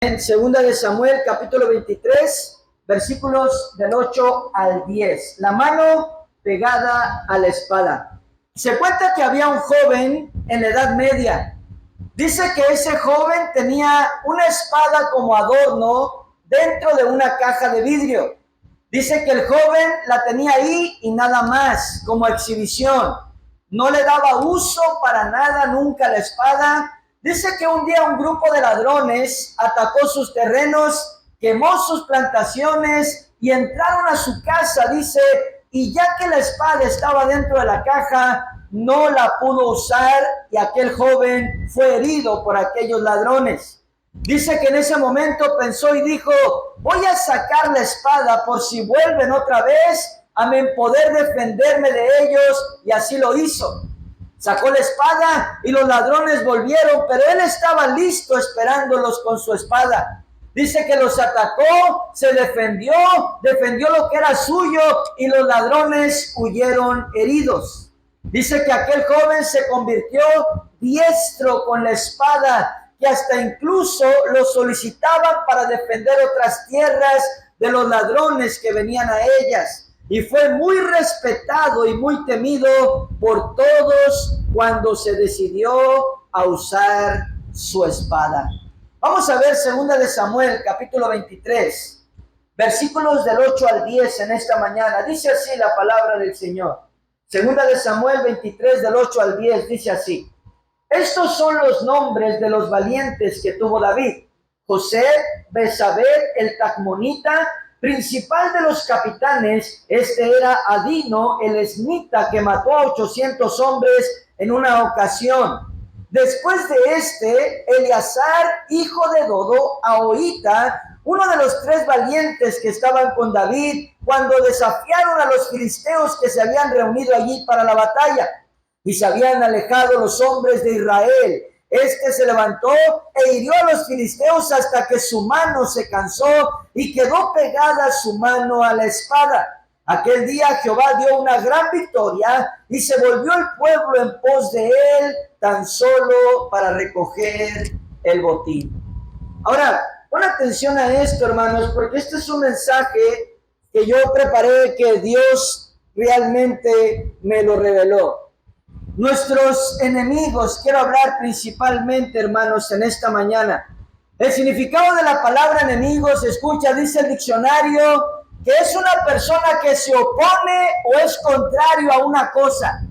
En segunda de Samuel, capítulo 23, versículos del 8 al 10. La mano pegada a la espada. Se cuenta que había un joven en la Edad Media. Dice que ese joven tenía una espada como adorno dentro de una caja de vidrio. Dice que el joven la tenía ahí y nada más, como exhibición. No le daba uso para nada nunca la espada. Dice que un día un grupo de ladrones atacó sus terrenos, quemó sus plantaciones y entraron a su casa, dice, y ya que la espada estaba dentro de la caja, no la pudo usar y aquel joven fue herido por aquellos ladrones. Dice que en ese momento pensó y dijo, voy a sacar la espada por si vuelven otra vez a poder defenderme de ellos, y así lo hizo. Sacó la espada y los ladrones volvieron, pero él estaba listo esperándolos con su espada. Dice que los atacó, se defendió lo que era suyo y los ladrones huyeron heridos. Dice que aquel joven se convirtió diestro con la espada, que hasta incluso lo solicitaban para defender otras tierras de los ladrones que venían a ellas. Y fue muy respetado y muy temido por todos cuando se decidió a usar su espada. Vamos a ver 2 de Samuel, capítulo 23, versículos del 8 al 10 en esta mañana. Dice así la palabra del Señor. 2 de Samuel 23, del 8 al 10, dice así. Estos son los nombres de los valientes que tuvo David. José, Besabed, el Tacmonita, principal de los capitanes. Este era Adino, el esnita, que mató a 800 hombres en una ocasión. Después de este, Eleazar, hijo de Dodo, Ahoita, uno de los 3 valientes que estaban con David cuando desafiaron a los filisteos que se habían reunido allí para la batalla y se habían alejado los hombres de Israel. Este se levantó e hirió a los filisteos hasta que su mano se cansó y quedó pegada su mano a la espada. Aquel día Jehová dio una gran victoria y se volvió el pueblo en pos de él tan solo para recoger el botín. Ahora, pon atención a esto, hermanos, porque este es un mensaje que yo preparé, que Dios realmente me lo reveló. Nuestros enemigos, quiero hablar principalmente, hermanos, en esta mañana. El significado de la palabra enemigos, escucha, dice el diccionario, que es una persona que se opone o es contrario a una cosa.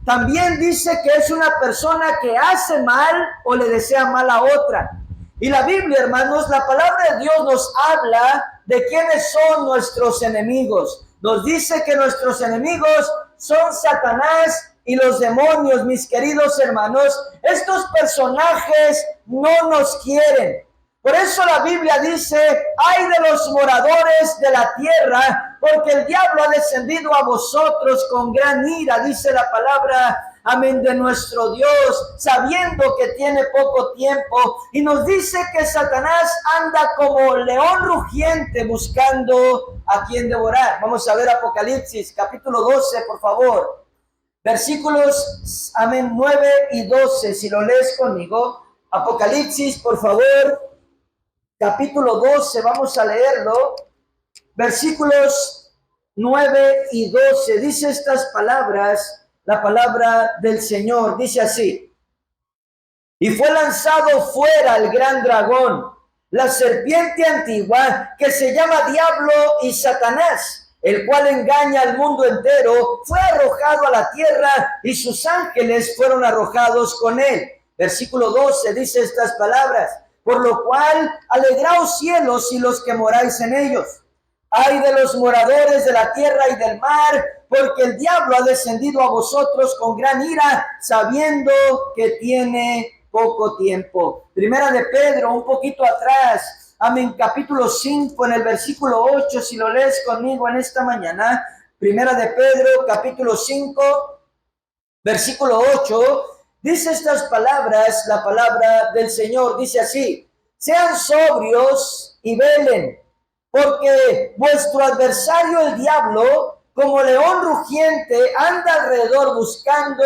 También dice que es una persona que hace mal o le desea mal a otra. Y la Biblia, hermanos, la palabra de Dios nos habla de quiénes son nuestros enemigos. Nos dice que nuestros enemigos son Satanás y los demonios, mis queridos hermanos. Estos personajes no nos quieren. Por eso la Biblia dice, ay de los moradores de la tierra, porque el diablo ha descendido a vosotros con gran ira, dice la palabra, amén, de nuestro Dios, sabiendo que tiene poco tiempo. Y nos dice que Satanás anda como león rugiente buscando a quien devorar. Vamos a ver Apocalipsis, capítulo 12, por favor. Versículos, amén, 9 y 12, si lo lees conmigo. Apocalipsis, por favor, capítulo 12, vamos a leerlo. Versículos 9 y 12, dice estas palabras, la palabra del Señor, dice así. Y fue lanzado fuera el gran dragón, la serpiente antigua, que se llama Diablo y Satanás, el cual engaña al mundo entero, fue arrojado a la tierra y sus ángeles fueron arrojados con él. Versículo 12 dice estas palabras, por lo cual alegraos cielos y los que moráis en ellos. Ay de los moradores de la tierra y del mar, porque el diablo ha descendido a vosotros con gran ira, sabiendo que tiene poco tiempo. Primera de Pedro, un poquito atrás, amén, capítulo 5, en el versículo 8, si lo lees conmigo en esta mañana. Primera de Pedro, capítulo 5, versículo 8, dice estas palabras, la palabra del Señor, dice así, sean sobrios y velen, porque vuestro adversario el diablo, como león rugiente, anda alrededor buscando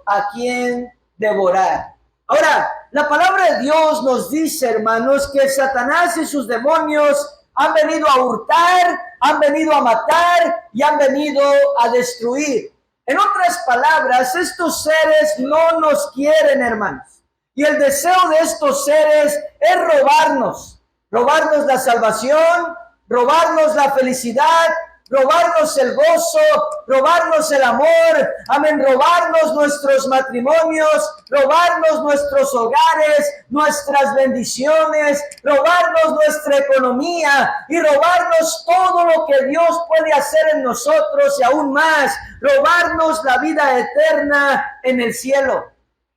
a quien devorar. Ahora, la palabra de Dios nos dice, hermanos, que Satanás y sus demonios han venido a hurtar, han venido a matar y han venido a destruir. En otras palabras, estos seres no nos quieren, hermanos. Y el deseo de estos seres es robarnos la salvación, robarnos la felicidad, robarnos el gozo, robarnos el amor, amén, robarnos nuestros matrimonios, robarnos nuestros hogares, nuestras bendiciones, robarnos nuestra economía y robarnos todo lo que Dios puede hacer en nosotros y aún más, robarnos la vida eterna en el cielo.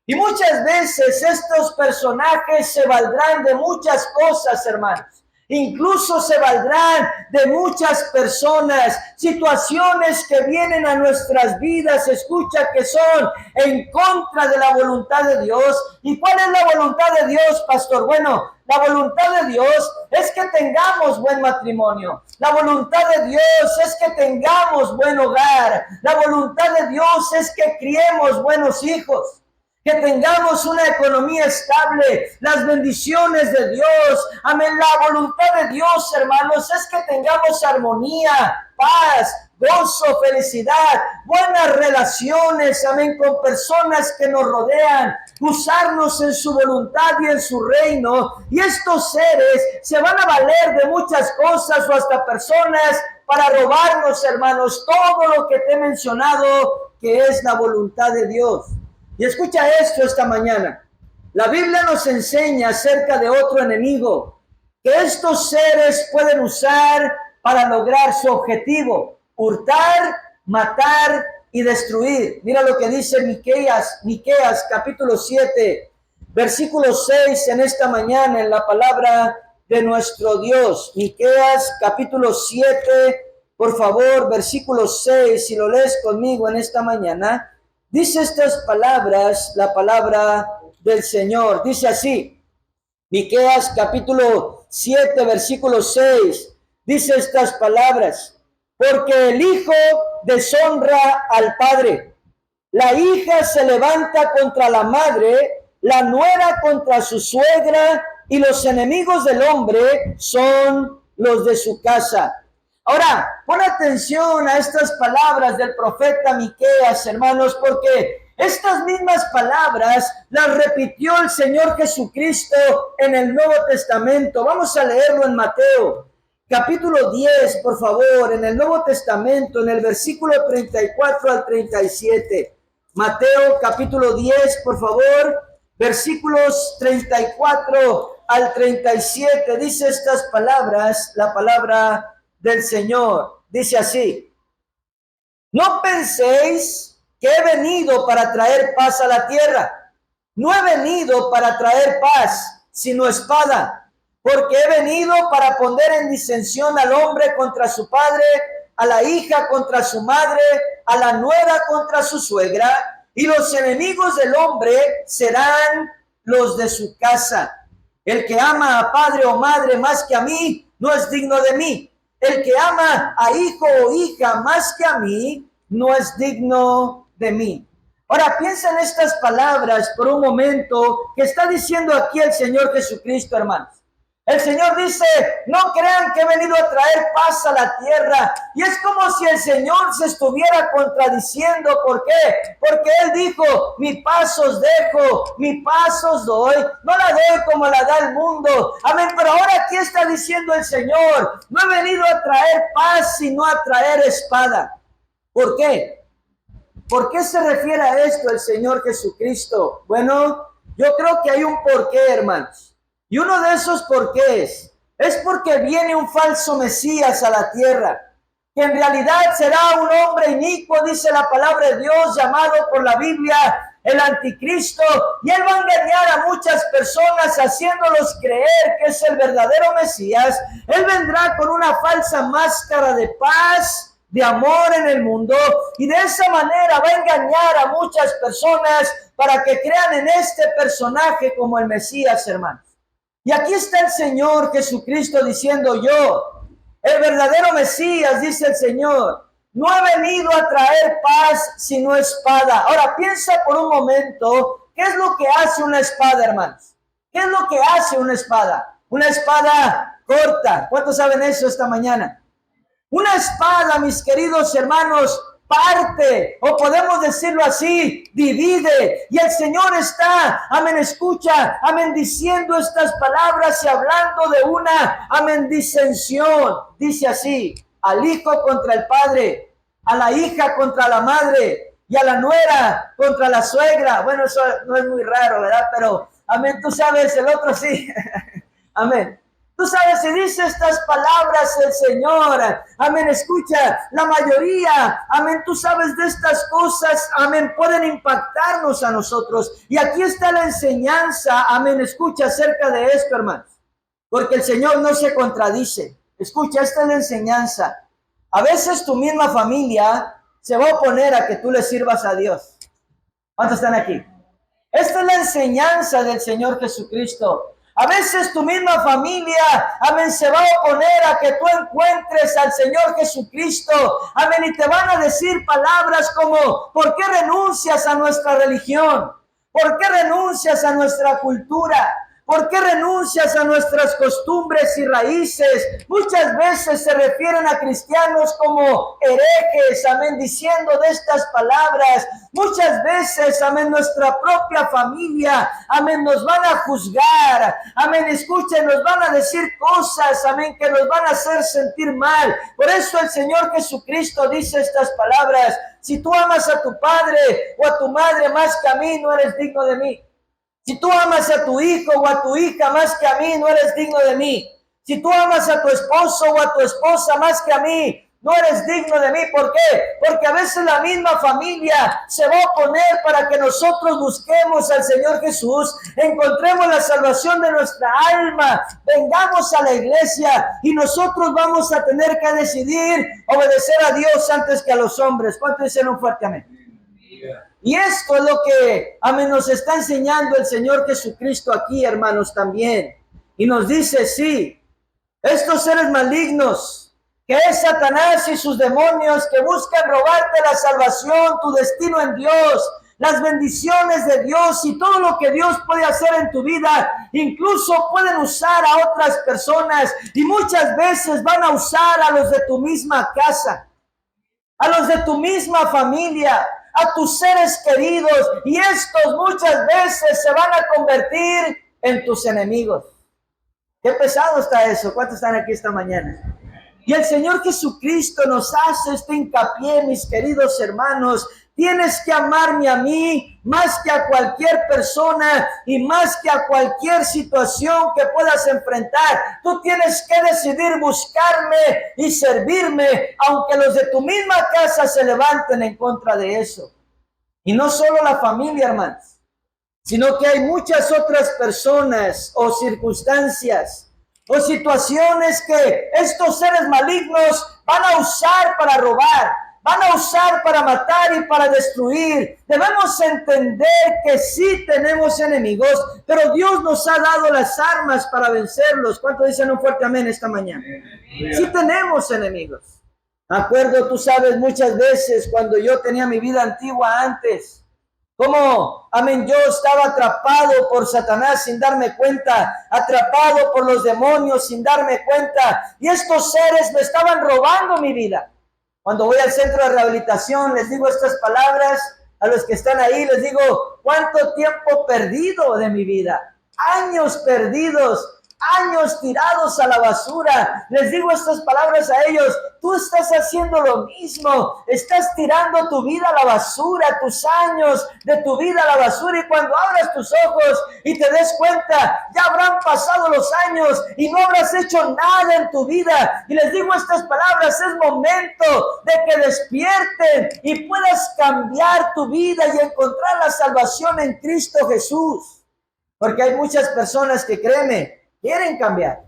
Y muchas veces estos personajes se valdrán de muchas cosas, hermanos. Incluso se valdrán de muchas personas, situaciones que vienen a nuestras vidas, escucha, que son en contra de la voluntad de Dios. ¿Y cuál es la voluntad de Dios, pastor? Bueno, la voluntad de Dios es que tengamos buen matrimonio. La voluntad de Dios es que tengamos buen hogar. La voluntad de Dios es que criemos buenos hijos. Que tengamos una economía estable, las bendiciones de Dios, amén. La voluntad de Dios, hermanos, es que tengamos armonía, paz, gozo, felicidad, buenas relaciones, amén, con personas que nos rodean, usarnos en su voluntad y en su reino. Y estos seres se van a valer de muchas cosas o hasta personas para robarnos, hermanos, todo lo que te he mencionado, que es la voluntad de Dios. Y escucha esto esta mañana. La Biblia nos enseña acerca de otro enemigo que estos seres pueden usar para lograr su objetivo: hurtar, matar y destruir. Mira lo que dice Miqueas capítulo 7, versículo 6 en esta mañana en la palabra de nuestro Dios. Miqueas capítulo 7, por favor, versículo 6, si lo lees conmigo en esta mañana. Dice estas palabras, la palabra del Señor. Dice así, Miqueas capítulo 7, versículo 6. Dice estas palabras: porque el hijo deshonra al padre, la hija se levanta contra la madre, la nuera contra su suegra, y los enemigos del hombre son los de su casa. Ahora, pon atención a estas palabras del profeta Miqueas, hermanos, porque estas mismas palabras las repitió el Señor Jesucristo en el Nuevo Testamento. Vamos a leerlo en Mateo, capítulo 10, por favor, en el Nuevo Testamento, en el versículo 34 al 37. Mateo, capítulo 10, por favor, versículos 34 al 37. Dice estas palabras, la palabra del Señor. Dice así: no penséis que he venido para traer paz a la tierra. No he venido para traer paz, sino espada, porque he venido para poner en disensión al hombre contra su padre, a la hija contra su madre, a la nuera contra su suegra, y los enemigos del hombre serán los de su casa. El que ama a padre o madre más que a mí, no es digno de mí. El que ama a hijo o hija más que a mí, no es digno de mí. Ahora piensa en estas palabras por un momento que está diciendo aquí el Señor Jesucristo, hermanos. El Señor dice, no crean que he venido a traer paz a la tierra. Y es como si el Señor se estuviera contradiciendo. ¿Por qué? Porque Él dijo, mi paz os dejo, mi paz os doy. No la doy como la da el mundo. Amén, pero ahora aquí está diciendo el Señor, no he venido a traer paz, sino a traer espada. ¿Por qué? ¿Por qué se refiere a esto el Señor Jesucristo? Bueno, yo creo que hay un porqué, hermanos. Y uno de esos porqués es porque viene un falso Mesías a la tierra, que en realidad será un hombre inicuo, dice la palabra de Dios, llamado por la Biblia el anticristo, y él va a engañar a muchas personas haciéndolos creer que es el verdadero Mesías. Él vendrá con una falsa máscara de paz, de amor en el mundo, y de esa manera va a engañar a muchas personas para que crean en este personaje como el Mesías, hermanos. Y aquí está el Señor Jesucristo diciendo, yo, el verdadero Mesías, dice el Señor, no he venido a traer paz sino espada. Ahora piensa por un momento, ¿Qué es lo que hace una espada, hermanos? ¿Qué es lo que hace una espada? Una espada corta. ¿Cuántos saben eso esta mañana? Una espada, mis queridos hermanos, parte, o podemos decirlo así, divide. Y el Señor está, amén, escucha, amén, diciendo estas palabras y hablando de una, amén, disensión. Dice así: al hijo contra el padre, a la hija contra la madre, y a la nuera contra la suegra. Bueno, eso no es muy raro, ¿verdad? Pero, amén, tú sabes, el otro sí. Amén. Tú sabes, si dice estas palabras el Señor, amén, escucha, la mayoría, amén, tú sabes de estas cosas, amén, pueden impactarnos a nosotros. Y aquí está la enseñanza, amén, escucha acerca de esto, hermanos, porque el Señor no se contradice. Escucha, esta es la enseñanza. A veces tu misma familia se va a oponer a que tú le sirvas a Dios. ¿Cuántos están aquí? Esta es la enseñanza del Señor Jesucristo. A veces tu misma familia, amén, se va a oponer a que tú encuentres al Señor Jesucristo, amén, y te van a decir palabras como: ¿por qué renuncias a nuestra religión? ¿Por qué renuncias a nuestra cultura? ¿Por qué renuncias a nuestras costumbres y raíces? Muchas veces se refieren a cristianos como herejes, amén, diciendo de estas palabras. Muchas veces, amén, nuestra propia familia, amén, nos van a juzgar, amén, escuchen, nos van a decir cosas, amén, que nos van a hacer sentir mal. Por eso el Señor Jesucristo dice estas palabras: si tú amas a tu padre o a tu madre más que a mí, no eres digno de mí. Si tú amas a tu hijo o a tu hija más que a mí, no eres digno de mí. Si tú amas a tu esposo o a tu esposa más que a mí, no eres digno de mí. ¿Por qué? Porque a veces la misma familia se va a oponer para que nosotros busquemos al Señor Jesús, encontremos la salvación de nuestra alma, vengamos a la iglesia, y nosotros vamos a tener que decidir obedecer a Dios antes que a los hombres. ¿Cuántos dicen un fuerte amén? Y esto es lo que, amén, nos está enseñando el Señor Jesucristo aquí, hermanos, también. Y nos dice: sí, estos seres malignos, que es Satanás y sus demonios, que buscan robarte la salvación, tu destino en Dios, las bendiciones de Dios y todo lo que Dios puede hacer en tu vida, incluso pueden usar a otras personas, y muchas veces van a usar a los de tu misma casa, a los de tu misma familia, a tus seres queridos, y estos muchas veces se van a convertir en tus enemigos. Qué pesado está eso. ¿Cuántos están aquí esta mañana? Y el Señor Jesucristo nos hace este hincapié, mis queridos hermanos: tienes que amarme a mí más que a cualquier persona y más que a cualquier situación que puedas enfrentar. Tú tienes que decidir buscarme y servirme, aunque los de tu misma casa se levanten en contra de eso. Y no solo la familia, hermanos, sino que hay muchas otras personas o circunstancias o situaciones que estos seres malignos van a usar para robar, van a usar para matar y para destruir. Debemos entender que sí tenemos enemigos, pero Dios nos ha dado las armas para vencerlos. ¿Cuántos dicen un fuerte amén esta mañana? Sí tenemos enemigos. Me acuerdo, tú sabes, muchas veces cuando yo tenía mi vida antigua antes, como, amén, yo estaba atrapado por Satanás sin darme cuenta, atrapado por los demonios sin darme cuenta, y estos seres me estaban robando mi vida. Cuando voy al centro de rehabilitación, les digo estas palabras a los que están ahí, les digo: ¿cuánto tiempo perdido de mi vida? Años perdidos, años tirados a la basura. Les digo estas palabras a ellos: tú estás haciendo lo mismo, estás tirando tu vida a la basura, tus años de tu vida a la basura, y cuando abras tus ojos y te des cuenta, ya habrán pasado los años y no habrás hecho nada en tu vida. Y les digo estas palabras: es momento de que despierten y puedas cambiar tu vida y encontrar la salvación en Cristo Jesús. Porque hay muchas personas que, créeme, quieren cambiar.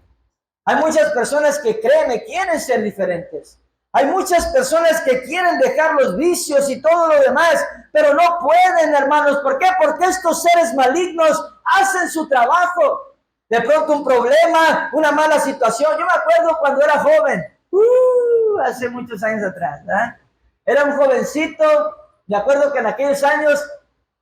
Hay muchas personas que, créeme, quieren ser diferentes. Hay muchas personas que quieren dejar los vicios y todo lo demás, pero no pueden, hermanos. ¿Por qué? Porque estos seres malignos hacen su trabajo. De pronto un problema, una mala situación. Yo me acuerdo cuando era joven, hace muchos años atrás, ¿verdad? Era un jovencito. Me acuerdo que en aquellos años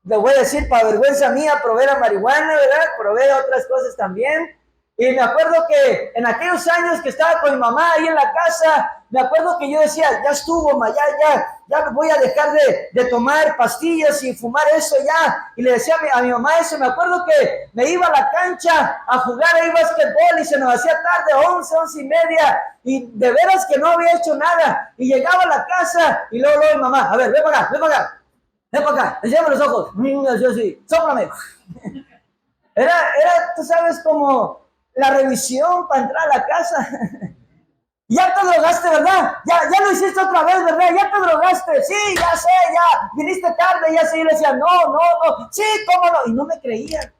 le voy a decir, para vergüenza mía, probé la marihuana, ¿verdad? Probé otras cosas también. Y me acuerdo que en aquellos años que estaba con mi mamá ahí en la casa, me acuerdo que yo decía, ya estuvo, ma, ya voy a dejar de tomar pastillas y fumar eso ya. Y le decía a mi mamá eso. Me acuerdo que me iba a la cancha a jugar ahí básquetbol y se nos hacía tarde, 11 y media. Y de veras que no había hecho nada. Y llegaba a la casa y luego mi mamá, a ver, ven para acá, ven para acá. Ven para acá, enséñame los ojos. Yo sí, sóplame. Era, tú sabes, como la revisión para entrar a la casa. Ya te drogaste, ¿verdad? Ya lo hiciste otra vez, ¿verdad? Ya te drogaste. Sí, ya sé, ya. Viniste tarde, ya sé. Y le decía, no. Sí, cómo no. Y no me creían.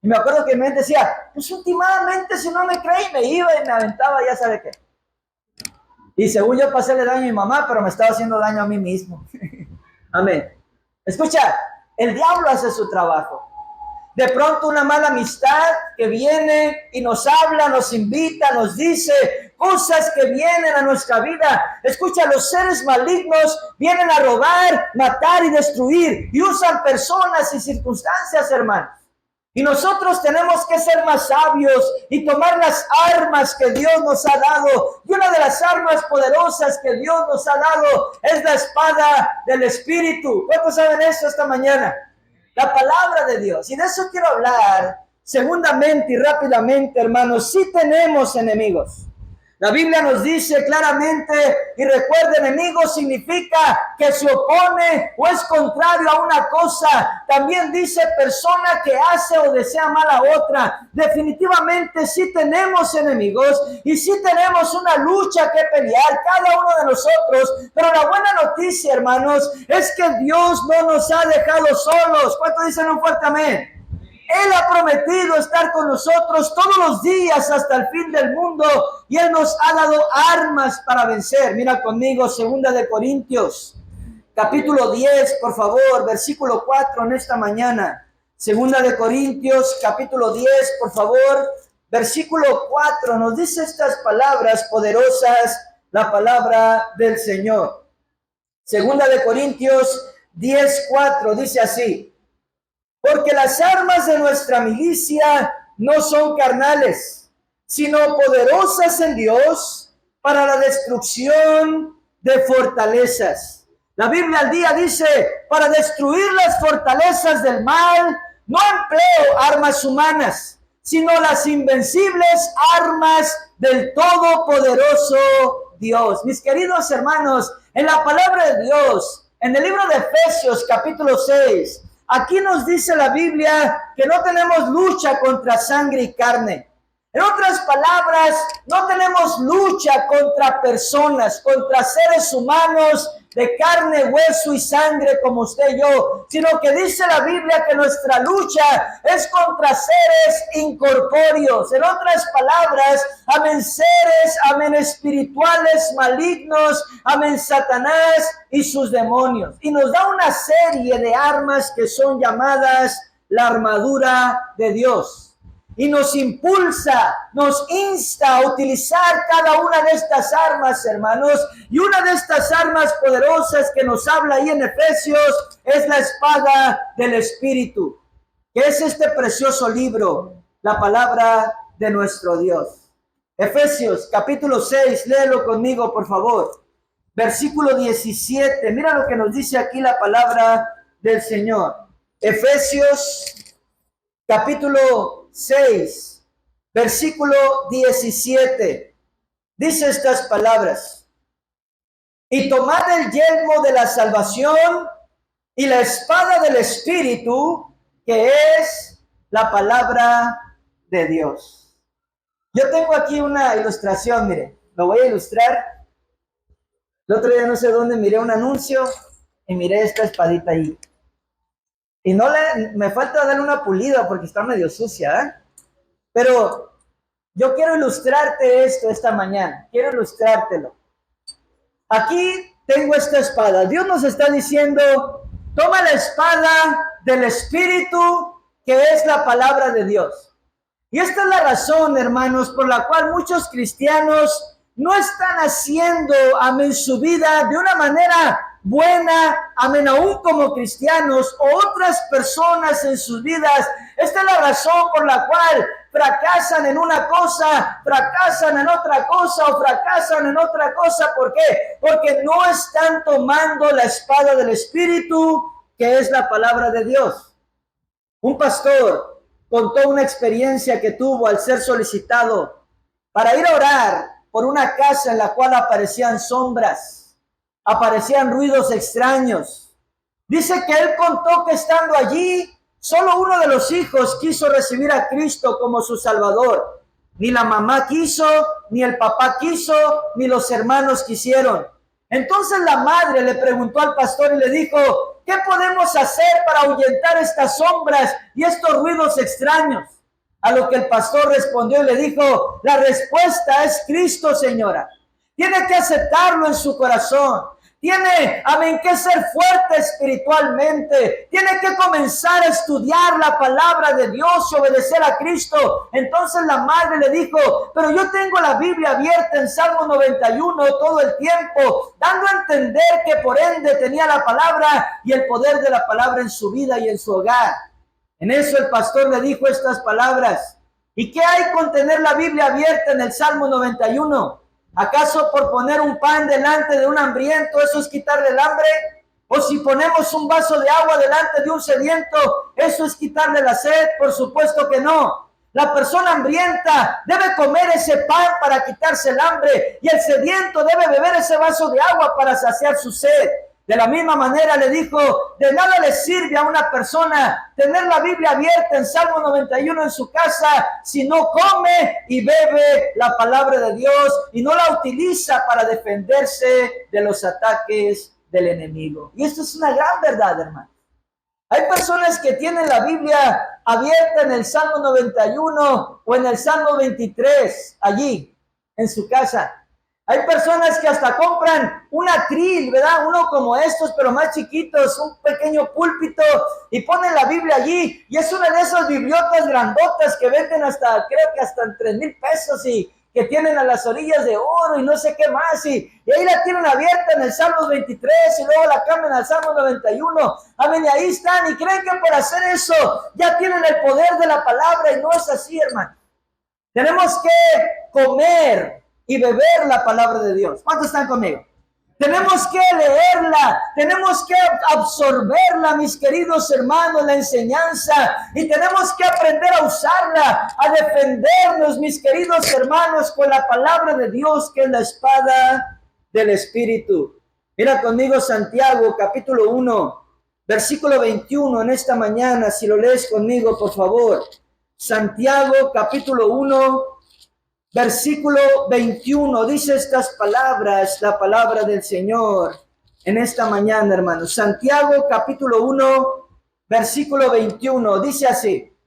Y me acuerdo que me decía, pues últimamente si no me creí, me iba y me aventaba, ya sabe qué. Y según yo pasé daño a mi mamá, pero me estaba haciendo daño a mí mismo. Amén. Escucha, el diablo hace su trabajo. De pronto una mala amistad que viene y nos habla, nos invita, nos dice cosas que vienen a nuestra vida. Escucha, los seres malignos vienen a robar, matar y destruir y usan personas y circunstancias, hermanos. Y nosotros tenemos que ser más sabios y tomar las armas que Dios nos ha dado. Y una de las armas poderosas que Dios nos ha dado es la espada del Espíritu. ¿Cuántos saben eso esta mañana? La palabra de Dios. Y de eso quiero hablar segundamente y rápidamente, hermanos. Sí tenemos enemigos. La Biblia nos dice claramente, y recuerda, enemigo significa que se opone o es contrario a una cosa. También dice persona que hace o desea mal a otra. Definitivamente sí tenemos enemigos y sí tenemos una lucha que pelear, cada uno de nosotros. Pero la buena noticia, hermanos, es que Dios no nos ha dejado solos. ¿Cuántos dicen un fuerte amén? Él ha prometido estar con nosotros todos los días hasta el fin del mundo y Él nos ha dado armas para vencer. Mira conmigo, 2 de Corintios, capítulo 10, por favor, versículo 4 en esta mañana. 2 de Corintios, capítulo 10, por favor, versículo 4, nos dice estas palabras poderosas, la palabra del Señor. 2 de Corintios 10, 4, dice así. Porque las armas de nuestra milicia no son carnales, sino poderosas en Dios para la destrucción de fortalezas. La Biblia al día dice, para destruir las fortalezas del mal, no empleo armas humanas, sino las invencibles armas del todopoderoso Dios. Mis queridos hermanos, en la palabra de Dios, en el libro de Efesios capítulo 6, aquí nos dice la Biblia que no tenemos lucha contra sangre y carne. En otras palabras, no tenemos lucha contra personas, contra seres humanos de carne, hueso y sangre como usted y yo, sino que dice la Biblia que nuestra lucha es contra seres incorpóreos. En otras palabras, amén, seres, amén, espirituales, malignos, amén, Satanás y sus demonios. Y nos da una serie de armas que son llamadas la armadura de Dios. Y nos impulsa, nos insta a utilizar cada una de estas armas, hermanos. Y una de estas armas poderosas que nos habla ahí en Efesios es la espada del Espíritu, que es este precioso libro, la palabra de nuestro Dios. Efesios capítulo 6, léelo conmigo, por favor. Versículo 17, mira lo que nos dice aquí la palabra del Señor. Efesios capítulo 6, versículo 17, dice estas palabras: y tomad el yelmo de la salvación y la espada del Espíritu, que es la palabra de Dios. Yo tengo aquí una ilustración, mire, lo voy a ilustrar. El otro día no sé dónde miré un anuncio y miré esta espadita ahí. Y me falta darle una pulida porque está medio sucia, ¿eh? Pero yo quiero ilustrarte esto esta mañana. Quiero ilustrártelo. Aquí tengo esta espada. Dios nos está diciendo, toma la espada del Espíritu, que es la palabra de Dios. Y esta es la razón, hermanos, por la cual muchos cristianos no están haciendo, amén, su vida de una manera buena, amén, aún como cristianos o otras personas en sus vidas. Esta es la razón por la cual fracasan en una cosa, fracasan en otra cosa o fracasan en otra cosa. ¿Por qué? Porque no están tomando la espada del Espíritu, que es la palabra de Dios. Un pastor contó una experiencia que tuvo al ser solicitado para ir a orar por una casa en la cual aparecían sombras, aparecían ruidos extraños. Dice que él contó que estando allí, solo uno de los hijos quiso recibir a Cristo como su Salvador. Ni la mamá quiso, ni el papá quiso, ni los hermanos quisieron. Entonces la madre le preguntó al pastor y le dijo: ¿qué podemos hacer para ahuyentar estas sombras y estos ruidos extraños? A lo que el pastor respondió y le dijo: la respuesta es Cristo, señora. Tiene que aceptarlo en su corazón. Tiene, amén, que ser fuerte espiritualmente. Tiene que comenzar a estudiar la palabra de Dios y obedecer a Cristo. Entonces la madre le dijo: pero yo tengo la Biblia abierta en Salmo 91 todo el tiempo, dando a entender que por ende tenía la palabra y el poder de la palabra en su vida y en su hogar. En eso el pastor le dijo estas palabras: ¿y qué hay con tener la Biblia abierta en el Salmo 91? ¿Acaso por poner un pan delante de un hambriento eso es quitarle el hambre? ¿O si ponemos un vaso de agua delante de un sediento, eso es quitarle la sed? Por supuesto que no. La persona hambrienta debe comer ese pan para quitarse el hambre, y el sediento debe beber ese vaso de agua para saciar su sed. De la misma manera le dijo: de nada le sirve a una persona tener la Biblia abierta en Salmo 91 en su casa si no come y bebe la palabra de Dios y no la utiliza para defenderse de los ataques del enemigo. Y esto es una gran verdad, hermano. Hay personas que tienen la Biblia abierta en el Salmo 91 o en el Salmo 23 allí en su casa. Hay personas que hasta compran un atril, ¿verdad? Uno como estos, pero más chiquitos, un pequeño púlpito, y ponen la Biblia allí. Y es una de esas bibliotas grandotas que venden hasta, creo que hasta en 3,000 pesos, y que tienen a las orillas de oro y no sé qué más. Y ahí la tienen abierta en el Salmo 23 y luego la cambian al Salmo 91. Amén, y ahí están. Y creen que por hacer eso ya tienen el poder de la palabra, y no es así, hermano. Tenemos que comer y beber la palabra de Dios. ¿Cuántos están conmigo? Tenemos que leerla, tenemos que absorberla, mis queridos hermanos, la enseñanza, y tenemos que aprender a usarla, a defendernos, mis queridos hermanos, con la palabra de Dios, que es la espada del Espíritu. Mira conmigo Santiago, capítulo 1, versículo 21 en esta mañana, si lo lees conmigo, por favor. Santiago, capítulo 1, versículo 21, dice estas palabras, la palabra del Señor en esta mañana, hermanos. Santiago, capítulo 1, versículo 21, dice así: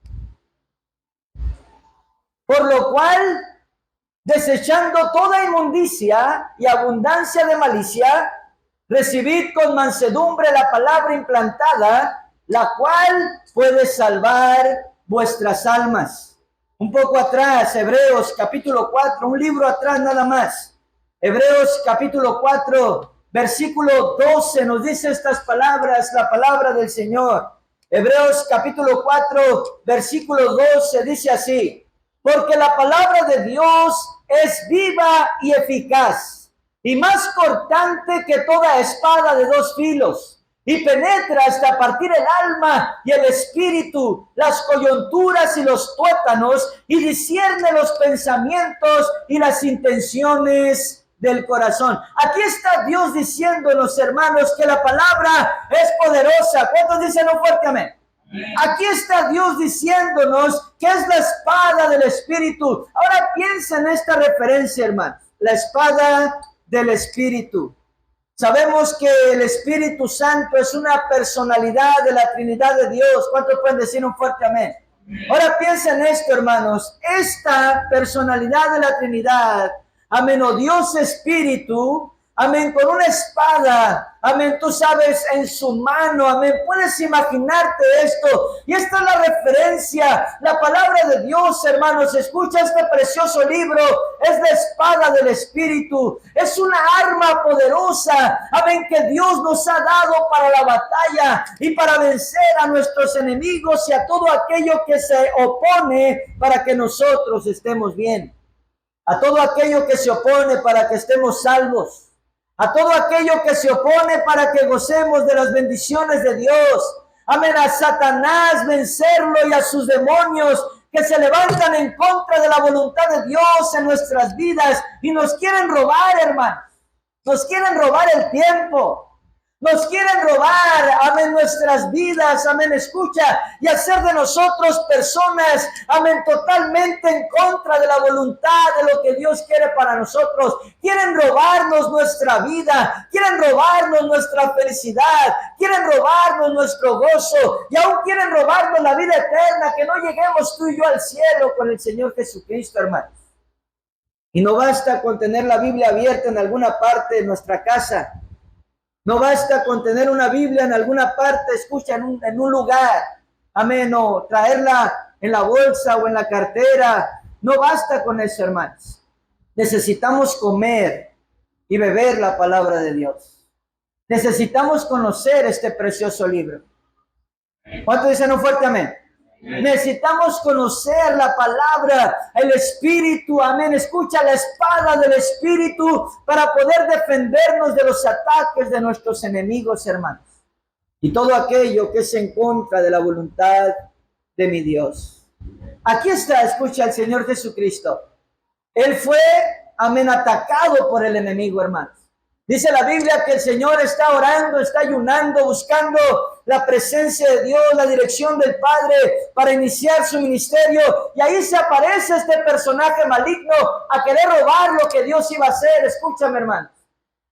por lo cual, desechando toda inmundicia y abundancia de malicia, recibid con mansedumbre la palabra implantada, la cual puede salvar vuestras almas. Un poco atrás, Hebreos capítulo 4, un libro atrás nada más. Hebreos capítulo 4, versículo 12 nos dice estas palabras, la palabra del Señor. Hebreos capítulo 4, versículo 12 dice así: porque la palabra de Dios es viva y eficaz, y más cortante que toda espada de dos filos, y penetra hasta partir el alma y el espíritu, las coyunturas y los tuétanos, y discierne los pensamientos y las intenciones del corazón. Aquí está Dios diciéndonos, hermanos, que la palabra es poderosa. ¿Cuántos dicen un fuerte amén? Aquí está Dios diciéndonos que es la espada del Espíritu. Ahora piensa en esta referencia, hermanos. La espada del Espíritu. Sabemos que el Espíritu Santo es una personalidad de la Trinidad de Dios. ¿Cuántos pueden decir un fuerte amén? Ahora piensa en esto, hermanos. Esta personalidad de la Trinidad, amén, o Dios Espíritu, amén, con una espada, amén, tú sabes, en su mano, amén, puedes imaginarte esto, y esta es la referencia, la palabra de Dios, hermanos, escucha este precioso libro, es la espada del Espíritu, es una arma poderosa, amén, que Dios nos ha dado para la batalla, y para vencer a nuestros enemigos, y a todo aquello que se opone, para que nosotros estemos bien, a todo aquello que se opone, para que estemos salvos, a todo aquello que se opone para que gocemos de las bendiciones de Dios. Amén, a Satanás vencerlo y a sus demonios que se levantan en contra de la voluntad de Dios en nuestras vidas y nos quieren robar, hermanos. Nos quieren robar el tiempo. Nos quieren robar, amén, nuestras vidas, amén, escucha, y hacer de nosotros personas, amén, totalmente en contra de la voluntad de lo que Dios quiere para nosotros. Quieren robarnos nuestra vida, quieren robarnos nuestra felicidad, quieren robarnos nuestro gozo, y aún quieren robarnos la vida eterna, que no lleguemos tú y yo al cielo con el Señor Jesucristo, hermanos. Y no basta con tener la Biblia abierta en alguna parte de nuestra casa. No basta con tener una Biblia en alguna parte, escucha, en un lugar, amén, o traerla en la bolsa o en la cartera. No basta con eso, hermanos. Necesitamos comer y beber la palabra de Dios. Necesitamos conocer este precioso libro. ¿Cuántos dicen un fuerte amén? Necesitamos conocer la palabra, el Espíritu, amén, escucha, la espada del Espíritu para poder defendernos de los ataques de nuestros enemigos, hermanos, y todo aquello que es en contra de la voluntad de mi Dios. Aquí está, escucha, el Señor Jesucristo. Él fue, amén, atacado por el enemigo, hermanos. Dice la Biblia que el Señor está orando, está ayunando, buscando la presencia de Dios, la dirección del Padre para iniciar su ministerio. Y ahí se aparece este personaje maligno a querer robar lo que Dios iba a hacer. Escúchame, hermano.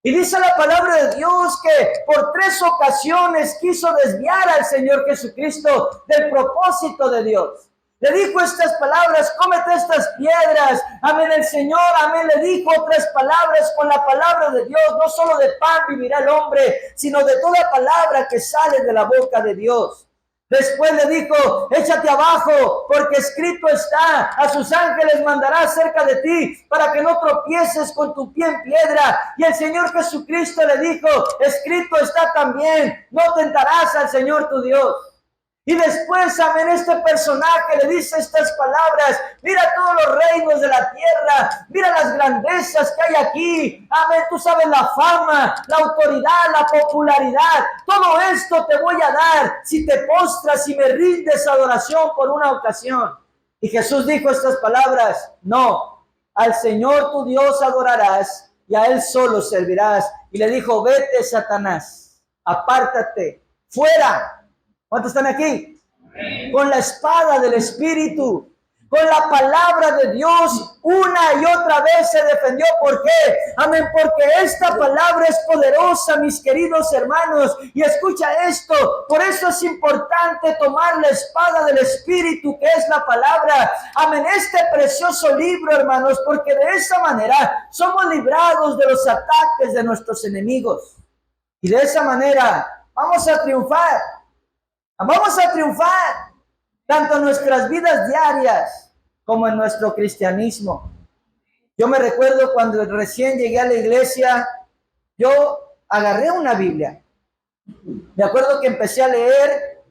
Y dice la palabra de Dios que por 3 ocasiones quiso desviar al Señor Jesucristo del propósito de Dios. Le dijo estas palabras, cómete estas piedras. Amén, el Señor, amén, le dijo 3 palabras con la palabra de Dios. No solo de pan vivirá el hombre, sino de toda palabra que sale de la boca de Dios. Después le dijo, échate abajo, porque escrito está, a sus ángeles mandará cerca de ti, para que no tropieces con tu pie en piedra. Y el Señor Jesucristo le dijo, escrito está también, no tentarás al Señor tu Dios. Y después, amén, este personaje le dice estas palabras, mira todos los reinos de la tierra, mira las grandezas que hay aquí, amén, tú sabes la fama, la autoridad, la popularidad, todo esto te voy a dar si te postras y me rindes adoración por una ocasión. Y Jesús dijo estas palabras, no, al Señor tu Dios adorarás y a Él solo servirás. Y le dijo, vete, Satanás, apártate, fuera. ¿Cuántos están aquí? Amén. Con la espada del Espíritu, con la palabra de Dios, una y otra vez se defendió. ¿Por qué? Amén, porque esta palabra es poderosa, mis queridos hermanos. Y escucha esto, por eso es importante tomar la espada del Espíritu, que es la palabra. Amén, este precioso libro, hermanos, porque de esa manera somos librados de los ataques de nuestros enemigos. Y de esa manera vamos a triunfar. Vamos a triunfar tanto en nuestras vidas diarias como en nuestro cristianismo. Yo me recuerdo cuando recién llegué a la iglesia, yo agarré una Biblia. Me acuerdo que empecé a leer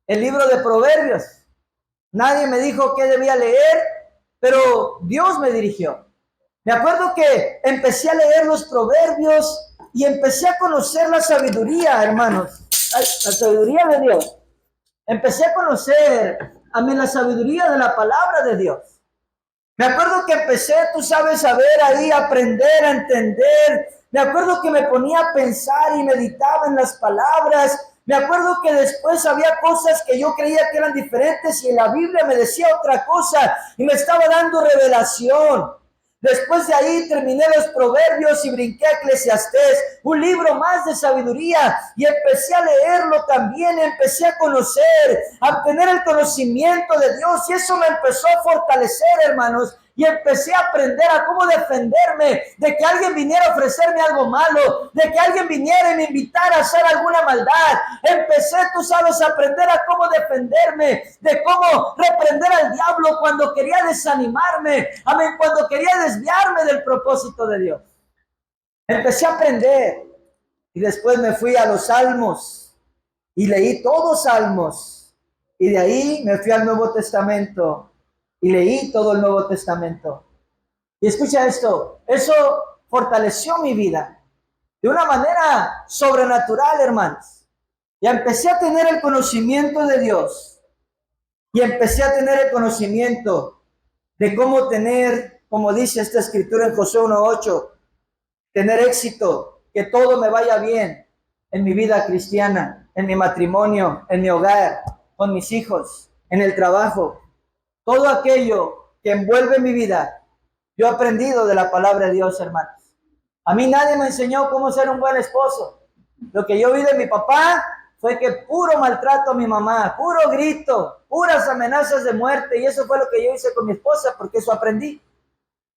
el libro de Proverbios. Nadie me dijo qué debía leer, pero Dios me dirigió. Me acuerdo que empecé a leer los Proverbios y empecé a conocer la sabiduría, hermanos. La sabiduría de Dios. Empecé a conocer, amén, la sabiduría de la palabra de Dios. Me acuerdo que empecé, tú sabes, a ver ahí, a aprender, a entender. Me acuerdo que me ponía a pensar y meditaba en las palabras. Me acuerdo que después había cosas que yo creía que eran diferentes y en la Biblia me decía otra cosa y me estaba dando revelación. Después de ahí terminé los Proverbios y brinqué a Eclesiastés, un libro más de sabiduría, y empecé a leerlo también, empecé a conocer, a tener el conocimiento de Dios, y eso me empezó a fortalecer, hermanos, y empecé a aprender a cómo defenderme de que alguien viniera a ofrecerme algo malo, de que alguien viniera y me invitara a hacer alguna maldad. Empecé, tú sabes, a aprender a cómo defenderme, de cómo reprender al diablo cuando quería desanimarme, amén, cuando quería desviarme del propósito de Dios. Empecé a aprender y después me fui a los Salmos y leí todos Salmos, y de ahí me fui al Nuevo Testamento y leí todo el Nuevo Testamento. Y escucha esto, eso fortaleció mi vida de una manera sobrenatural, hermanos. Y empecé a tener el conocimiento de Dios, y empecé a tener el conocimiento de cómo tener, como dice esta escritura en Josué 1:8, tener éxito, que todo me vaya bien en mi vida cristiana, en mi matrimonio, en mi hogar, con mis hijos, en el trabajo. Todo aquello que envuelve mi vida, yo he aprendido de la palabra de Dios, hermanos. A mí nadie me enseñó cómo ser un buen esposo. Lo que yo vi de mi papá fue que puro maltrato a mi mamá, puro grito, puras amenazas de muerte, y eso fue lo que yo hice con mi esposa, porque eso aprendí.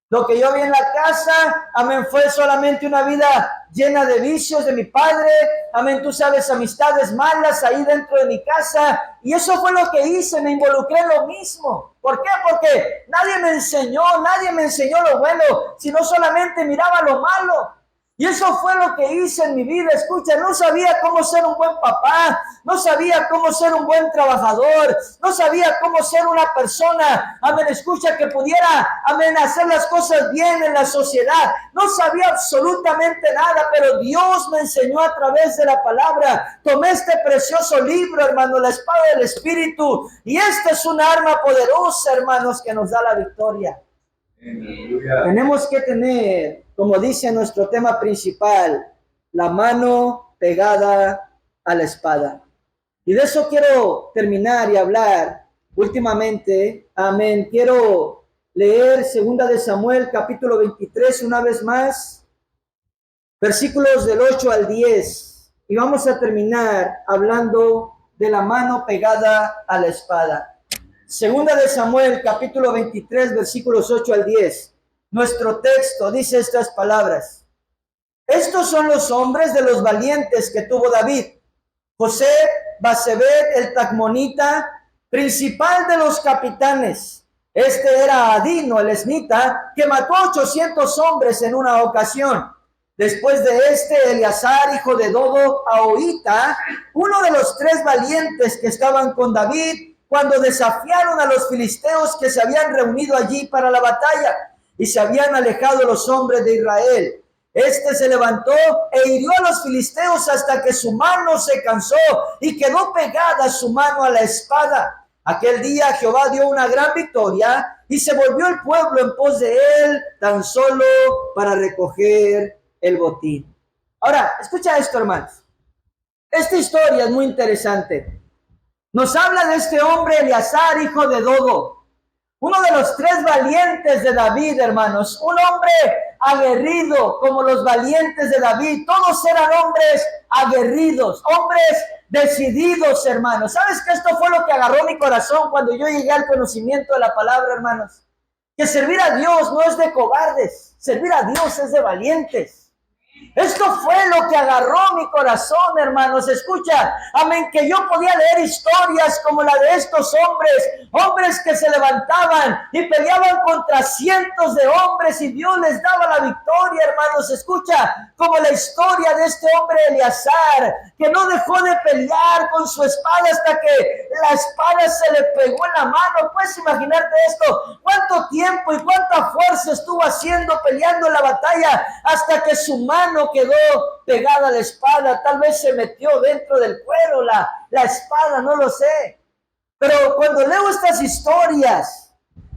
Lo que yo vi en la casa, amén, fue solamente una vida llena de vicios de mi padre, amén, tú sabes, amistades malas ahí dentro de mi casa, y eso fue lo que hice, me involucré en lo mismo. ¿Por qué? Porque nadie me enseñó lo bueno, sino solamente miraba lo malo. Y eso fue lo que hice en mi vida. Escucha, no sabía cómo ser un buen papá, no sabía cómo ser un buen trabajador, no sabía cómo ser una persona, amén, escucha, que pudiera, amén, hacer las cosas bien en la sociedad. No sabía absolutamente nada, pero Dios me enseñó a través de la palabra. Tomé este precioso libro, hermano, la espada del Espíritu, y esta es una arma poderosa, hermanos, que nos da la victoria. Tenemos que tener, como dice nuestro tema principal, la mano pegada a la espada. Y de eso quiero terminar y hablar últimamente. Amén. Quiero leer 2 de Samuel, capítulo 23, una vez más, versículos del 8 al 10. Y vamos a terminar hablando de la mano pegada a la espada. 2 de Samuel, capítulo 23, versículos 8 al 10. Nuestro texto dice estas palabras. Estos son los hombres de los valientes que tuvo David. José, Basebet, el Tacmonita, principal de los capitanes. Este era Adino, el esnita, que mató a 800 hombres en una ocasión. Después de este, Eleazar, hijo de Dodo, Ahoita, uno de los 3 valientes que estaban con David, cuando desafiaron a los filisteos que se habían reunido allí para la batalla y se habían alejado los hombres de Israel. Este se levantó e hirió a los filisteos hasta que su mano se cansó y quedó pegada su mano a la espada. Aquel día Jehová dio una gran victoria y se volvió el pueblo en pos de él tan solo para recoger el botín. Ahora, escucha esto, hermanos. Esta historia es muy interesante. Nos habla de este hombre Eleazar, hijo de Dodo, uno de los 3 valientes de David, hermanos, un hombre aguerrido como los valientes de David. Todos eran hombres aguerridos, hombres decididos, hermanos. ¿Sabes que esto fue lo que agarró mi corazón cuando yo llegué al conocimiento de la palabra, hermanos? Que servir a Dios no es de cobardes, servir a Dios es de valientes. Esto fue lo que agarró mi corazón, hermanos. Escucha, amén, que yo podía leer historias como la de estos hombres que se levantaban y peleaban contra cientos de hombres y Dios les daba la victoria, hermanos. Escucha, como la historia de este hombre Eleazar, que no dejó de pelear con su espada hasta que la espada se le pegó en la mano. Puedes imaginarte esto, cuánto tiempo y cuánta fuerza estuvo haciendo, peleando en la batalla, hasta que su mano quedó pegada a la espada. Tal vez se metió dentro del cuero la espada, no lo sé. Pero cuando leo estas historias,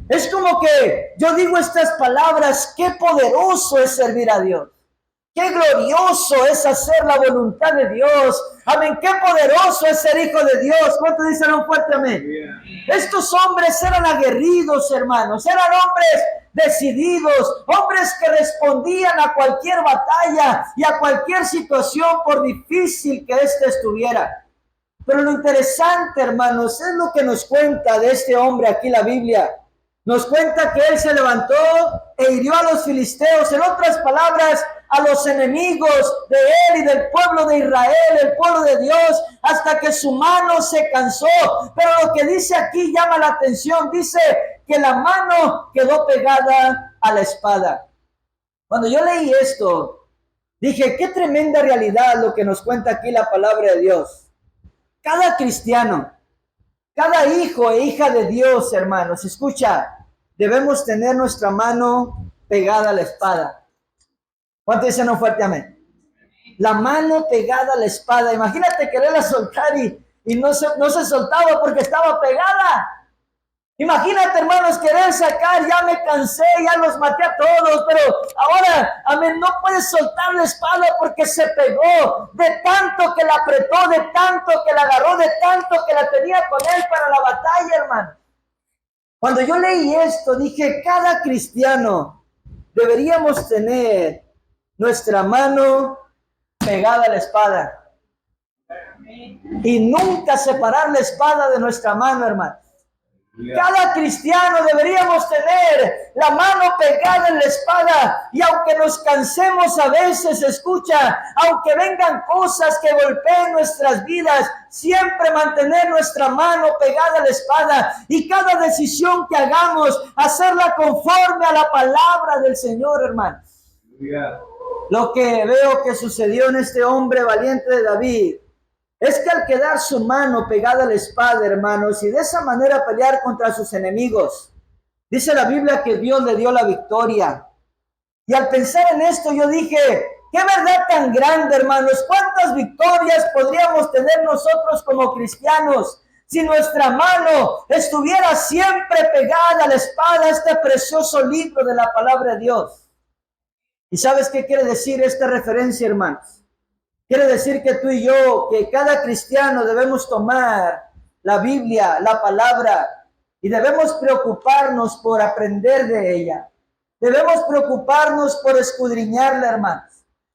es como que yo digo estas palabras: qué poderoso es servir a Dios, qué glorioso es hacer la voluntad de Dios. Amén, qué poderoso es ser hijo de Dios. ¿Cuánto dicen un fuerte amén? Yeah. Estos hombres eran aguerridos, hermanos, eran hombres decididos, hombres que respondían a cualquier batalla y a cualquier situación, por difícil que ésta estuviera. Pero lo interesante, hermanos, es lo que nos cuenta de este hombre aquí la Biblia. Nos cuenta que él se levantó e hirió a los filisteos, en otras palabras, a los enemigos de él y del pueblo de Israel, el pueblo de Dios, hasta que su mano se cansó. Pero lo que dice aquí llama la atención, dice que la mano quedó pegada a la espada. Cuando yo leí esto, dije, qué tremenda realidad lo que nos cuenta aquí la palabra de Dios. Cada cristiano, cada hijo e hija de Dios, hermanos, escucha, debemos tener nuestra mano pegada a la espada. ¿Cuánto dicen un fuerte amén? La mano pegada a la espada. Imagínate quererla soltar y no se soltaba porque estaba pegada. Imagínate, hermanos, querer sacar, ya me cansé, ya los maté a todos, pero ahora, amén, no puedes soltar la espada porque se pegó de tanto que la apretó, de tanto que la agarró, de tanto que la tenía con él para la batalla, hermano. Cuando yo leí esto, dije, cada cristiano deberíamos tener nuestra mano pegada a la espada y nunca separar la espada de nuestra mano, hermano. Cada cristiano deberíamos tener la mano pegada en la espada, y aunque nos cansemos a veces, escucha, aunque vengan cosas que golpeen nuestras vidas, siempre mantener nuestra mano pegada a la espada, y cada decisión que hagamos, hacerla conforme a la palabra del Señor, hermano. Lo que veo que sucedió en este hombre valiente de David es que al quedar su mano pegada a la espada, hermanos, y de esa manera pelear contra sus enemigos, dice la Biblia que Dios le dio la victoria. Y al pensar en esto, yo dije, qué verdad tan grande, hermanos, cuántas victorias podríamos tener nosotros como cristianos si nuestra mano estuviera siempre pegada a la espada, este precioso libro de la palabra de Dios. ¿Y sabes qué quiere decir esta referencia, hermanos? Quiere decir que tú y yo, que cada cristiano debemos tomar la Biblia, la palabra, y debemos preocuparnos por aprender de ella. Debemos preocuparnos por escudriñarla, hermanos.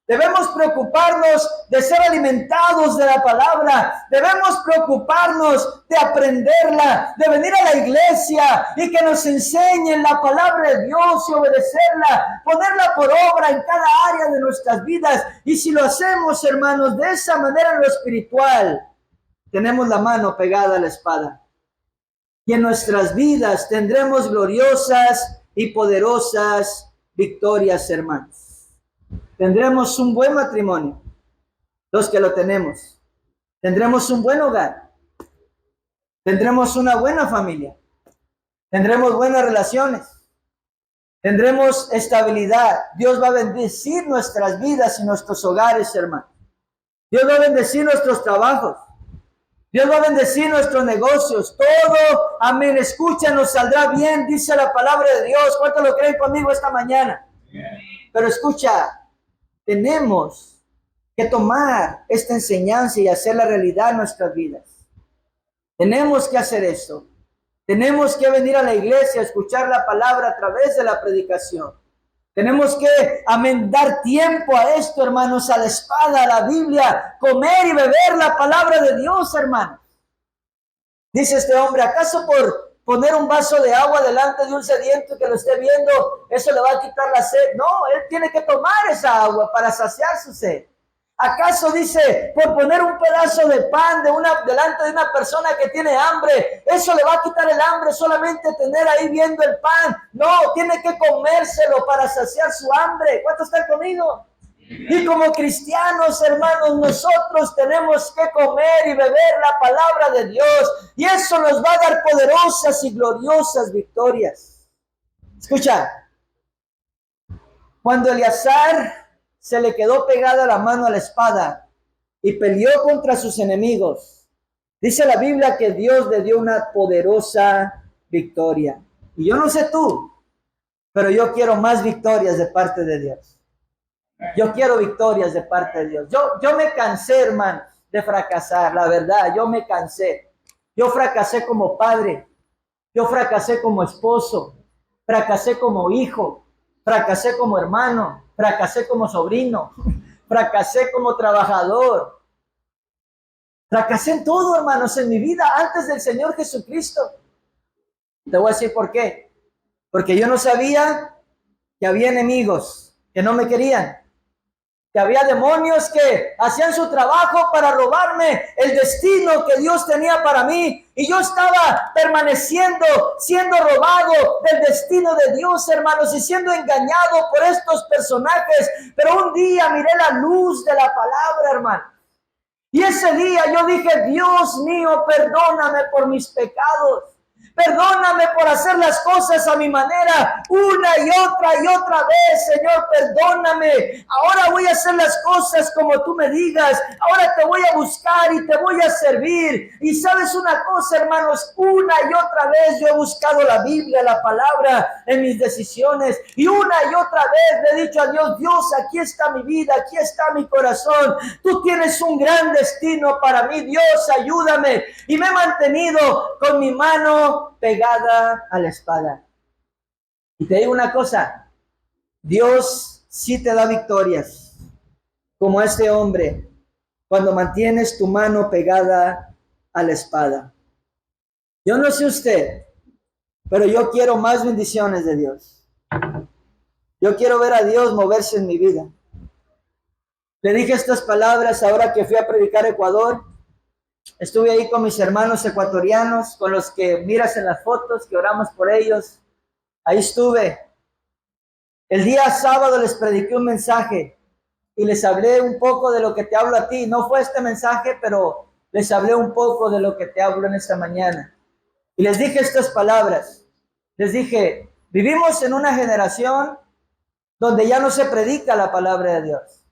Debemos preocuparnos de ser alimentados de la palabra. Debemos preocuparnos de aprenderla, de venir a la iglesia y que nos enseñen la palabra de Dios y obedecerla, ponerla por obra en cada área de nuestras vidas. Y si lo hacemos, hermanos, de esa manera en lo espiritual, tenemos la mano pegada a la espada. Y en nuestras vidas tendremos gloriosas y poderosas victorias, hermanos. Tendremos un buen matrimonio, los que lo tenemos. Tendremos un buen hogar. Tendremos una buena familia. Tendremos buenas relaciones. Tendremos estabilidad. Dios va a bendecir nuestras vidas y nuestros hogares, hermanos. Dios va a bendecir nuestros trabajos. Dios va a bendecir nuestros negocios. Todo, amén, escucha, nos saldrá bien, dice la palabra de Dios. ¿Cuántos lo creen conmigo esta mañana? Pero escucha, tenemos que tomar esta enseñanza y hacerla realidad en nuestras vidas. Tenemos que hacer esto. Tenemos que venir a la iglesia a escuchar la palabra a través de la predicación. Tenemos que, amén, dar tiempo a esto, hermanos, a la espada, a la Biblia, comer y beber la palabra de Dios, hermanos. Dice este hombre, ¿acaso por poner un vaso de agua delante de un sediento que lo esté viendo, eso le va a quitar la sed? No, él tiene que tomar esa agua para saciar su sed. ¿Acaso dice, por poner un pedazo de pan delante de una persona que tiene hambre, eso le va a quitar el hambre solamente tener ahí viendo el pan? No, tiene que comérselo para saciar su hambre. ¿Cuántos están conmigo? Y como cristianos, hermanos, nosotros tenemos que comer y beber la palabra de Dios, y eso nos va a dar poderosas y gloriosas victorias. Escucha, cuando Eleazar se le quedó pegada la mano a la espada y peleó contra sus enemigos, dice la Biblia que Dios le dio una poderosa victoria. Y yo no sé tú, pero yo quiero más victorias de parte de Dios. Yo quiero victorias de parte de Dios. Yo me cansé, hermano, de fracasar, la verdad, yo me cansé. Yo fracasé como padre, yo fracasé como esposo, fracasé como hijo, fracasé como hermano, fracasé como sobrino, fracasé como trabajador. Fracasé en todo, hermanos, en mi vida antes del Señor Jesucristo. Te voy a decir por qué. porque yo no sabía que había enemigos que no me querían, que había demonios que hacían su trabajo para robarme el destino que Dios tenía para mí. Y yo estaba permaneciendo, siendo robado del destino de Dios, hermanos, y siendo engañado por estos personajes. Pero un día miré la luz de la palabra, hermano. Y ese día yo dije, Dios mío, perdóname por mis pecados. Perdóname por hacer las cosas a mi manera, una y otra vez, Señor, perdóname. Ahora voy a hacer las cosas como tú me digas. Ahora te voy a buscar y te voy a servir. Y sabes una cosa, hermanos, una y otra vez yo he buscado la Biblia, la palabra en mis decisiones. Y una y otra vez le he dicho a Dios, Dios, aquí está mi vida, aquí está mi corazón. Tú tienes un gran destino para mí, Dios, ayúdame. Y me he mantenido con mi mano pegada a la espada. Y te digo una cosa, Dios sí te da victorias, como este hombre, cuando mantienes tu mano pegada a la espada. Yo no sé usted, pero yo quiero más bendiciones de Dios. Yo quiero ver a Dios moverse en mi vida. Le dije estas palabras ahora que fui a predicar a Ecuador. Estuve ahí con mis hermanos ecuatorianos, con los que miras en las fotos, que oramos por ellos. Ahí estuve. El día sábado les prediqué un mensaje y les hablé un poco de lo que te hablo a ti. No fue este mensaje, pero les hablé un poco de lo que te hablo en esta mañana. Y les dije estas palabras. Les dije, vivimos en una generación donde ya no se predica la palabra de Dios,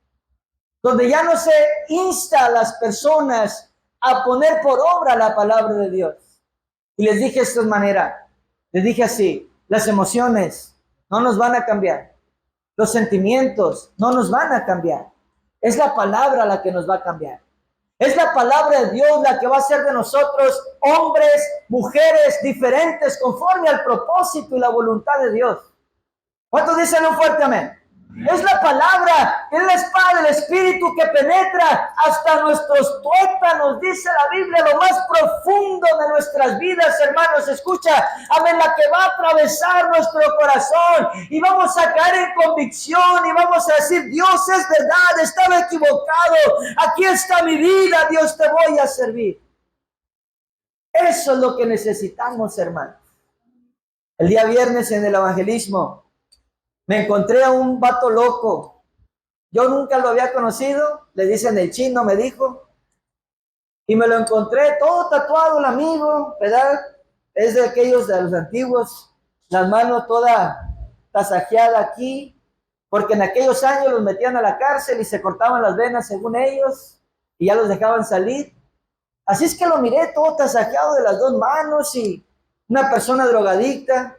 donde ya no se insta a las personas a poner por obra la palabra de Dios. Y les dije de esta manera, les dije así, las emociones no nos van a cambiar, los sentimientos no nos van a cambiar, es la palabra la que nos va a cambiar. Es la palabra de Dios la que va a hacer de nosotros hombres, mujeres diferentes conforme al propósito y la voluntad de Dios. ¿Cuántos dicen un fuerte amén? Es la palabra, es la espada del Espíritu que penetra hasta nuestros tuétanos, dice la Biblia, lo más profundo de nuestras vidas, hermanos. Escucha, amén, la que va a atravesar nuestro corazón y vamos a caer en convicción y vamos a decir, Dios es verdad, estaba equivocado, aquí está mi vida, Dios, te voy a servir. Eso es lo que necesitamos, hermanos. El día viernes en el evangelismo me encontré a un vato loco. Yo nunca lo había conocido. Le dicen el chino, me dijo. Y me lo encontré todo tatuado el amigo, ¿verdad? Es de aquellos de los antiguos. Las manos toda tasajeada aquí. Porque en aquellos años los metían a la cárcel y se cortaban las venas según ellos. Y ya los dejaban salir. Así es que lo miré todo tasajeado de las dos manos y una persona drogadicta.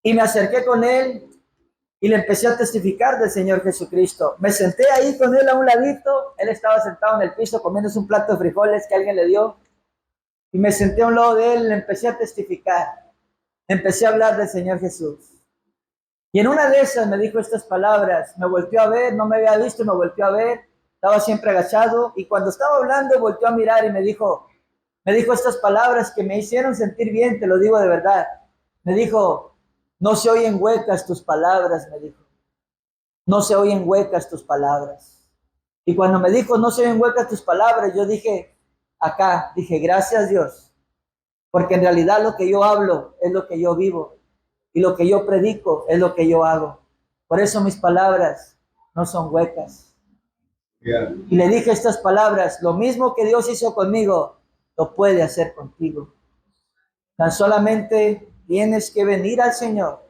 Y me acerqué con él y le empecé a testificar del Señor Jesucristo. Me senté ahí con él a un ladito. Él estaba sentado en el piso comiéndose un plato de frijoles que alguien le dio. Y me senté a un lado de él y le empecé a testificar. Empecé a hablar del Señor Jesús. Y en una de esas me dijo estas palabras. Me volteó a ver, no me había visto, me volteó a ver. Estaba siempre agachado. Y cuando estaba hablando, volteó a mirar y me dijo estas palabras que me hicieron sentir bien, te lo digo de verdad. Me dijo, no se oyen huecas tus palabras, me dijo. No se oyen huecas tus palabras. Y cuando me dijo, no se oyen huecas tus palabras, yo dije, gracias Dios. Porque en realidad lo que yo hablo es lo que yo vivo. Y lo que yo predico es lo que yo hago. Por eso mis palabras no son huecas. Yeah. Y le dije estas palabras, lo mismo que Dios hizo conmigo, lo puede hacer contigo. Tan solamente tienes que venir al Señor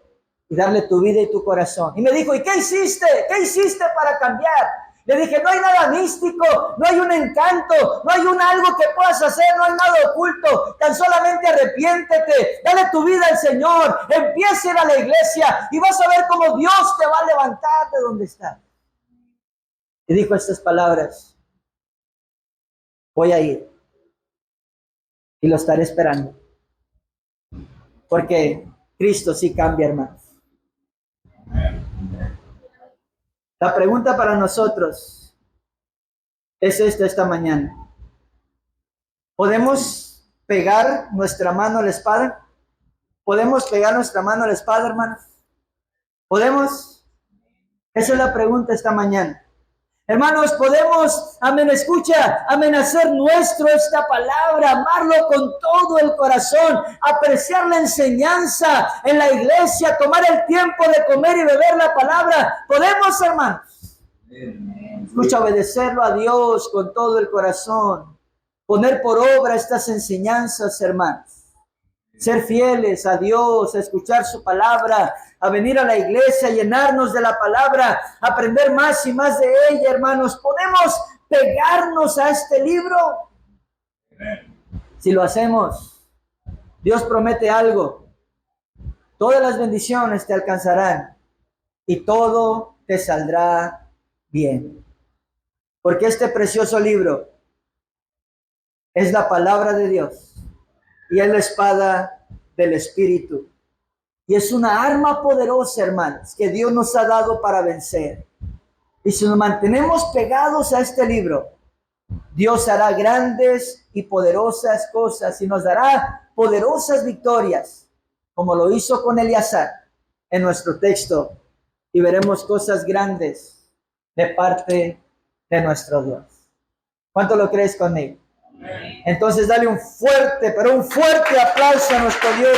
y darle tu vida y tu corazón. Y me dijo, ¿y qué hiciste? ¿Qué hiciste para cambiar? Le dije, no hay nada místico, no hay un encanto, no hay algo que puedas hacer, no hay nada oculto. Tan solamente arrepiéntete, dale tu vida al Señor, empieza a ir a la iglesia y vas a ver cómo Dios te va a levantar de donde estás. Y dijo estas palabras, voy a ir y lo estaré esperando. Porque Cristo sí cambia, hermanos. La pregunta para nosotros es esta mañana. ¿Podemos pegar nuestra mano a la espada? ¿Podemos pegar nuestra mano a la espada, hermanos? ¿Podemos? Esa es la pregunta esta mañana. Hermanos, podemos, amén, escucha, amén, hacer nuestro esta palabra, amarlo con todo el corazón, apreciar la enseñanza en la iglesia, tomar el tiempo de comer y beber la palabra. ¿Podemos, hermanos? Escucha, obedecerlo a Dios con todo el corazón, poner por obra estas enseñanzas, hermanos. Ser fieles a Dios, a escuchar su palabra, a venir a la iglesia, a llenarnos de la palabra, aprender más y más de ella, hermanos. ¿Podemos pegarnos a este libro? Si lo hacemos, Dios promete algo. Todas las bendiciones te alcanzarán y todo te saldrá bien. Porque este precioso libro es la palabra de Dios y es la espada del Espíritu. Y es una arma poderosa, hermanos, que Dios nos ha dado para vencer. Y si nos mantenemos pegados a este libro, Dios hará grandes y poderosas cosas y nos dará poderosas victorias, como lo hizo con Eleazar en nuestro texto. Y veremos cosas grandes de parte de nuestro Dios. ¿Cuánto lo crees conmigo? Entonces dale un fuerte, pero un fuerte aplauso a nuestro Dios.